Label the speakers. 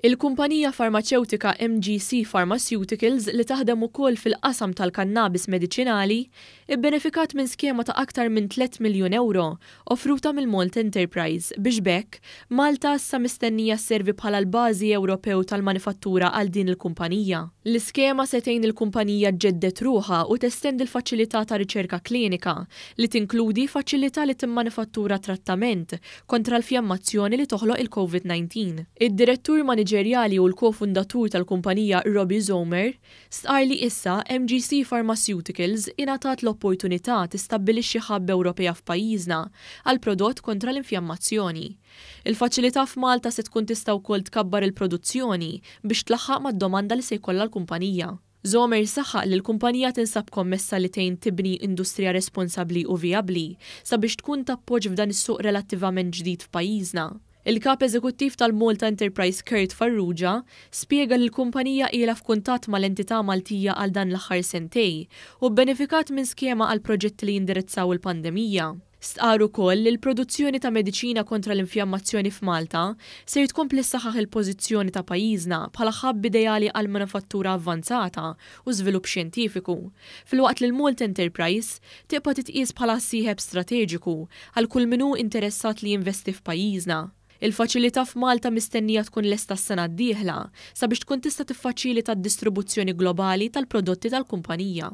Speaker 1: Il-kumpanija farmaceutika MGC Pharmaceuticals li taħdem ukoll fil-qasam tal-kannabis mediċinali ibbenefikat minn skema ta' aktar minn 3 miljun euro offruta mill-Malta Enterprise biex bekk Malta issa mistennija sservi bħala l-bażi Ewropew tal-manifattura għal din il-kumpanija. L-iskema se tgħin il-kumpanija ġeddet ruħha u testendi l-faċilità ta' riċerka klinika li tinkludi faċilità li timmanifattura trattament kontra l-fjammazzjoni li toħloq il-COVID-19. Id-direttur Niġerjali u l-kofundatur tal-kumpanija Robbie Zomer stqar li issa MGC Pharmaceuticals ingħatat l-opportunità tistabbilixxi ħabb Ewropea f'pajjiżna għal prodott kontra l-infjammazzjoni. Il-faċilità f'Malta se tkun tista' wkoll tkabbar il-produzzjoni biex tlaħħaq mad-domanda li se jkollha l-kumpanija. Zomer saħaq li l-kumpanija tinsab kommessa li tgħin tibni industrija responsabbli u vijabbli sabiex tkun tappoġġ f'dan is-suq relattivament ġdid f'pajjiżna. Il-kap eżekuttiv tal-Malta Enterprise Kurt Farrugia spjega li l-kumpanija ilha f'kuntatt mal-entità Maltija għal dan l-aħħar sentej u bbenefikat minn skema għal proġetti li jindirizzaw il-pandemija. Stqar ukoll li l-produzzjoni ta' mediċina kontra l-infjammazzjoni f'Malta se tkompli ssaħħaħ il-pożizzjoni ta' pajjiżna bħala ħabb ideali għal manifattura avvanzata u żvilupp xjentifiku, filwaqt li l-Malta Enterprise tibqa' titqies bħala sieħeb strateġiku għal kull min hu interessat li jinvesti f'pajjiżna. Il-faċilità f'Malta mistennija tkun lesta s-sena d-dieħla sabiex tkun tista' tiffaċilita d-distribuzzjoni globali tal-prodotti tal-kumpanija.